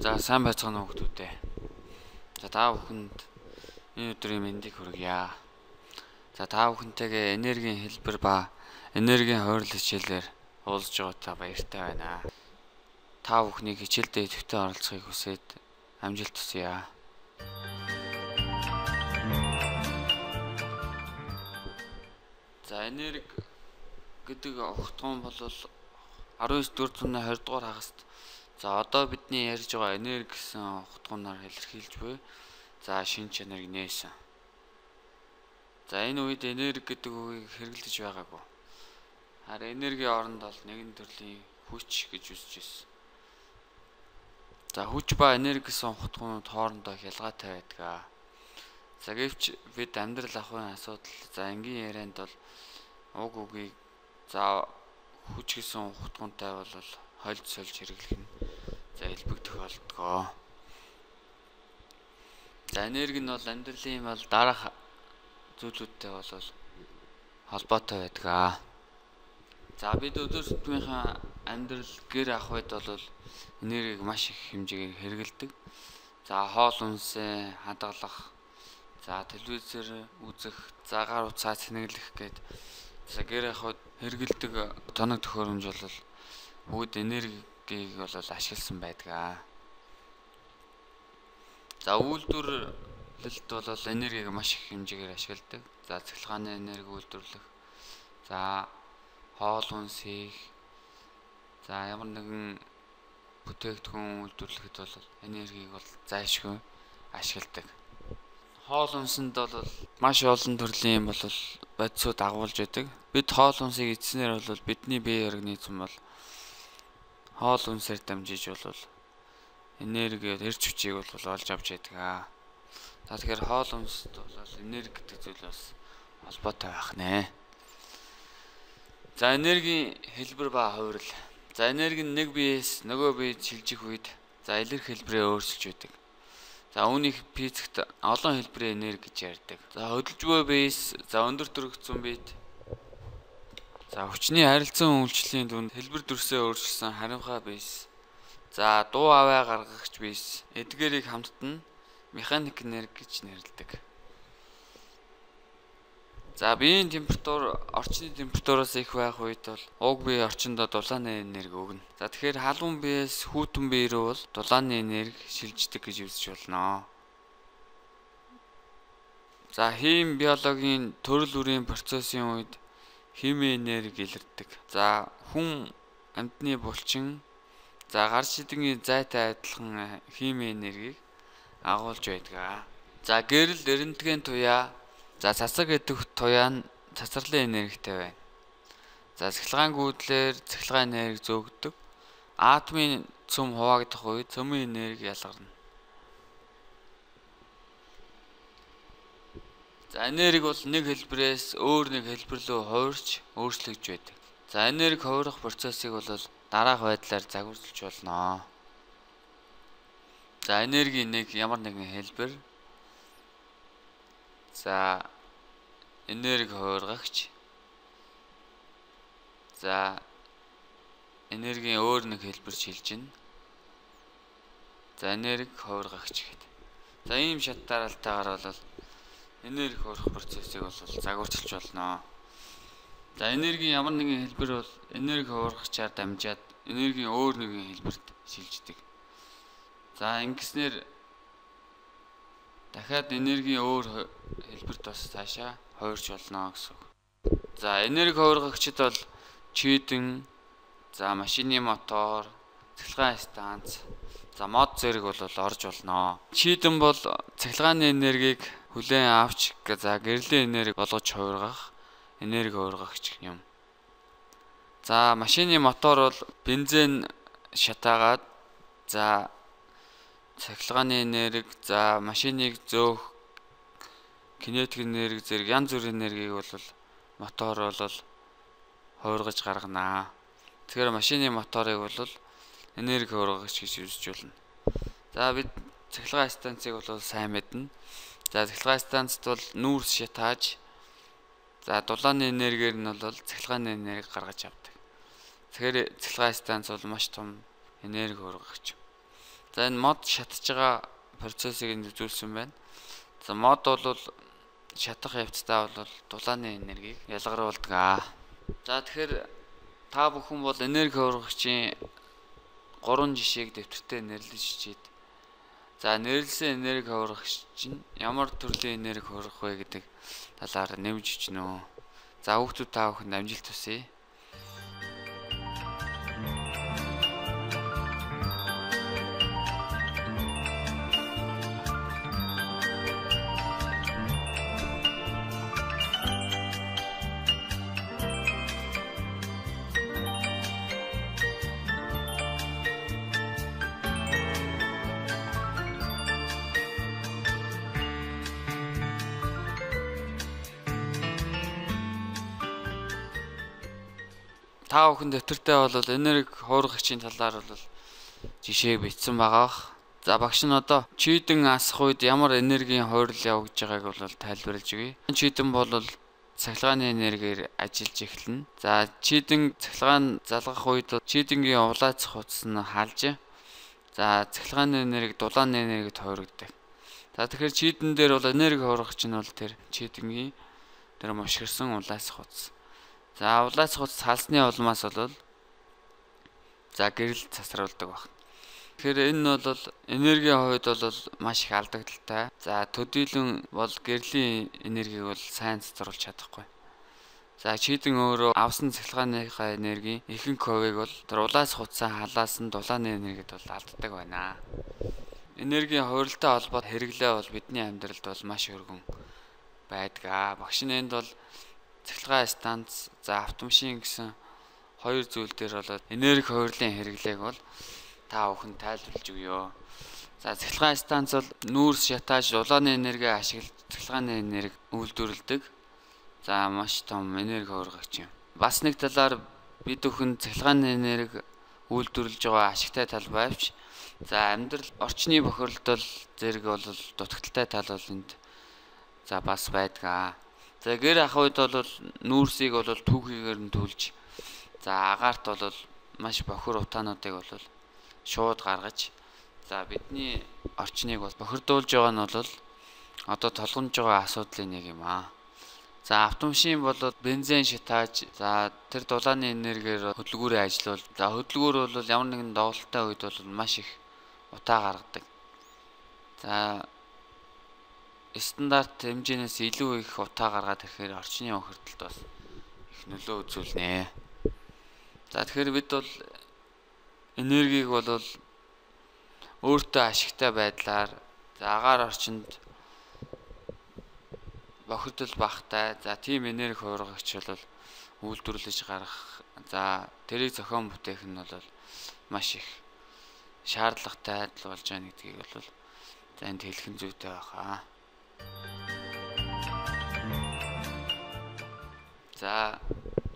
За сайн байцгаана уу хүмүүстээ. За та бүхэнд энэ өдрийн мэндийг хүргье. За та бүхэнтэйгээ энергийн хэлбэр ба энергийн хойрол хичээлээр уулзж байгаатаа баяртай байна. Та бүхнийг хичээлдээ идэвхтэй оролцохыг хүсээд амжилт хүсье. За энерги гэдэг огтхон бол 19,420 дугаар хагаст за одоо бидний ярьж байгаа энерги гэсэн огтгоноор илэрхийлж буй за шин чанарыг нээсэн. За энэ үед энерги гэдэг үгийг хэрэглэж байгаагүй. Харин энергийн оронд бол нэгэн төрлийн хүч гэж үзэж байсан. За хүч ба энерги гэсэн огтгонууд хоорондоо ялгаатай байдаг. За гэвч бид амьдрал ахуйн асуудал за энгийн ярианд бол уг үгийг за хүч гэсэн утгатай бол хольж сольж хэрэглэх нь за элбэг тохиолдгоо. За энерги нь бол амьдралын бол дараах зүйлүүдтэй бол холбоотой байдаг. За бид өдөр тутмынхаа амьдрал гэр ахуйд бол энергийг маш их хэмжээгээр хэрэглэдэг. За хоол хүнсээ хадгалах, за телевизээр үзэх, за гар утсаа цэнэглэх гээд за гэр ахуйд хэрэгэлдэг тоног төхөөрөмж бол бүгд энергийг бол ашигласан байдаг. За үйлдвэрлэлд бол энергийг маш их хэмжээгээр ашигладаг. За цахилгааны энерги үйлдвэрлэх, за хоол хүнс хийх, за ямар нэгэн бүтээгдэхүүн үйлдвэрлэхэд бол энергийг бол зайлшгүй ашигладаг. Хоол хүнсэнд бол маш олон төрлийн бол бодисууд агуулж байдаг. Бид хоол хүнсийг эзснээр бол бидний бие организм бол хоол хүнсээр дамжиж бол энерги эрч хүчийг бол олж авч байдаг. За тэгэхээр хоол хүнсд бол энерги гэдэг зүйл бас холбоотой байх нэ. За энергийн хэлбэр ба хувирал. За энерги нь нэг биеэс нөгөө биед шилжих үед за илэрх хэлбэрээ өөрчилж байдаг. За үүнийг физикт олон хэлбэрийн энерги гэж ярьдаг. За хөдөлж буй биес за өндөр төрөгцсөн биед за хүчний харилцан үйлчлэлийн дүнд хэлбэр дүрсээ өөрчилсөн харимхай биес. За дуу аваа гаргагч биес эдгээрийг хамтдаа механик энерги гэж нэрлэдэг. За биеийн температур орчны температураас их байх үед бол уг бие орчиндөө дулааны энерги өгнө. За тэгэхээр халуун биеэс хүйтэн бие рүү бол дулааны энерги шилждэг гэж үзэж болно. За хим биологийн төрөл бүрийн процессын үед хими энерги илэрдэг. За хүн амьтны булчин за гар шидэгийн зайтай адилхан хими энергийг агуулж байдаг. За гэрэл эрентгийн туяа за цацаг идэх туяа нь цацралын энергитэй байна. За цахилгаан гүйдлээр цахилгаан энерги зөөгдөг. Атомын цөм хуваагдах үед цөмийн энерги ялгарна. За энерги бол нэг хэлбэрээс өөр нэг хэлбэр рүү хувирч өөрчлөгдөж байдаг. За энерги хувирах процессыг бол дараах байдлаар загварлаж болно. За энергийн нэг ямар нэгэн хэлбэр. За энерги хувиргагч. За энергийн өөр нэг хэлбэр шилжинэ. За энерги хувиргагч гэдэг. За ийм шат дараалтайгаар бол энерги хувирах процессыг бол загварчилж болно. За энергийн ямар нэгэн хэлбэр бол энерги хувиргагчаар дамжаад энергийн өөр нэгэн хэлбэрт шилждэг. За ингэснээр дахиад энергийн өөр хэлбэрт бас цаашаа хувирч болно гэсэн үг. За энерги хувиргагчид бол чийдэн, за машины мотор, цахилгаан станц, за мод зэрэг бол орж болно. Чийдэн бол цахилгааны энергийг хүлээн авч за гэрлийн энерги болгож хувиргах энерги хувиргагч юм. За машины мотор бол бензин шатаагаад за цахилгааны энерги за машиныг зөөх кинетик энерги зэрэг янз бүрийн энергийг бол мотор бол хувиргаж гаргана. Тэгэхээр машины моторыг бол энерги хувиргагч гэж үзэж болно. За бид цахилгаан станцыг бол сайн мэднэ. За цахилгаан станцд бол нүүрс шатааж за дулааны энергиэр нь бол цахилгааны энерги гаргаж авдаг. Тэгэхээр цахилгаан станц бол маш том энерги хувиргагч. За энэ мод шатж байгаа процессыг энд үзүүлсэн байна. За мод бол шатах явцдаа бол дулааны энергийг ялгаруулдаг. За тэгэхээр та бүхэн бол энерги хөргөгчийн 3 жишээг дэвтэртээ нэрлэж хичээд. За нэрлсэн энерги хөргөгч чинь ямар төрлийн энерги хөргөх вэ гэдэг талаар нэмж бичнэ. За хүүхдүүд та бүхэнд амжилт хүсье. Та бүхэн дэвтэртээ бол энерги хуургагчийн талаар бол жишээ бичсэн байгаа. За багш нь одоо чийдэн асах үед ямар энергийн хойрол явагдаж байгааг бол тайлбарлаж өгье. Чийдэн бол цахилгааны энергиээр ажиллаж эхэлнэ. За чийдэн цахилгаан залгах үед чийдэнгийн улаацах утас нь халж. За цахилгааны энерги дулааны энергид хойрогддог. За тэгэхээр чийдэн дээр бол энерги хуургагч нь бол тэр чийдэнгийн тэр мушгирсан улаацах утас. За улаацах утас халсны улмаас бол за гэрэл цасруулдаг байна. Тэгэхээр энэ бол энергийн хувьд бол маш их алдагдaltaй. За төдийлөн бол гэрлийн энергийг бол сайн цацруулж чадахгүй. За чийдэн өөрөө авсан цахилгааныхаа энергийн ихэнх хувийг бол тэр улаацах утсаа халаасан дулааны энергид бол алддаг байна. Энергийн хувиралтай холбоот хэрэглээ бол бидний амьдралд бол маш өргөн байдаг. Багш нь энд бол цахилгаан станц, за автомашин гэсэн хоёр зүйл дээр бол энерги хувирлын хэрэглээг бол та бүхэн тайлбарлаж өгье. За цахилгаан станц бол нүүрс шатааж дулааны энерги ашиглаж цахилгааны энерги үйлдвэрлэдэг. За маш том энерги хуургагч юм. Бас нэг талаар бид бүхэн цахилгааны энерги үйлдвэрлэж байгаа ашигтай тал байвч за амьдрал орчны бохирдол зэрэг бол дутагдaltaй тал бол энд за бас байдаг. За гэр ах үед бол нүүрсийг бол түүхийгээр нь түлж за агаарт бол маш бохир утаануудыг бол шууд гаргаж за бидний орчныг бол бохирдуулж байгаа нь бол одоо толгомж байгаа асуудлын нэг юм аа. За автомашин бол бензин шатааж за тэр дулааны энергиээр хөдөлгүүрээ ажиллавал за хөдөлгүүр бол ямар нэгэн доголдолтой үед бол маш их утаа гаргадаг. За стандарт хэмжээнээс илүү их утаа гаргаад ирэхээр орчны бохирдолд бас их нөлөө үзүүлнэ. За тэгэхээр бид бол энергийг бол өөртөө ашигтай байдлаар за агаар орчинд бохирдол багтай за тийм энерги хуургагч бол үйлдвэрлэж гаргах за тэрийг зохион бүтээх нь бол маш их шаардлагатай болж байгаа гэдгийг бол за энд хэлхэн зүйтэй байна. За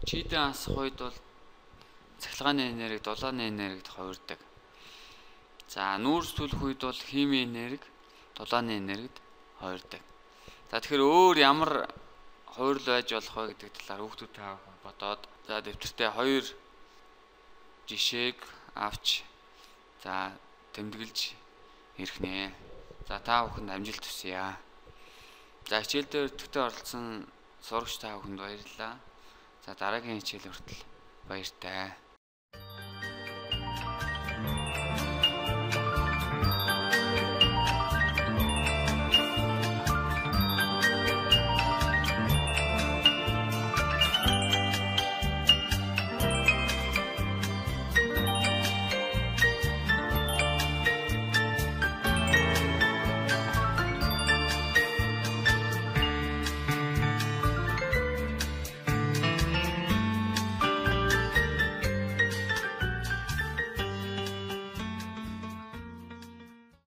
чийдэн асах үед бол цахилгааны энерги дулааны энергид хувирдаг. За нүүрс түлэх үед бол химийн энерги дулааны энергид хувирдаг. За тэгэхээр өөр ямар хувирал байж болох вэ гэдэг талаар хүүхдүүд та бодоод за дэвтэртээ 2 жишээг авч за тэмдэглэж ирэх нэ. За та бүхэнд амжилт хүсье. За хичээл дээр төвтэй оролцсон сурагч та бүхэнд баярлалаа. За дараагийн хичээл хүртэл баяртай.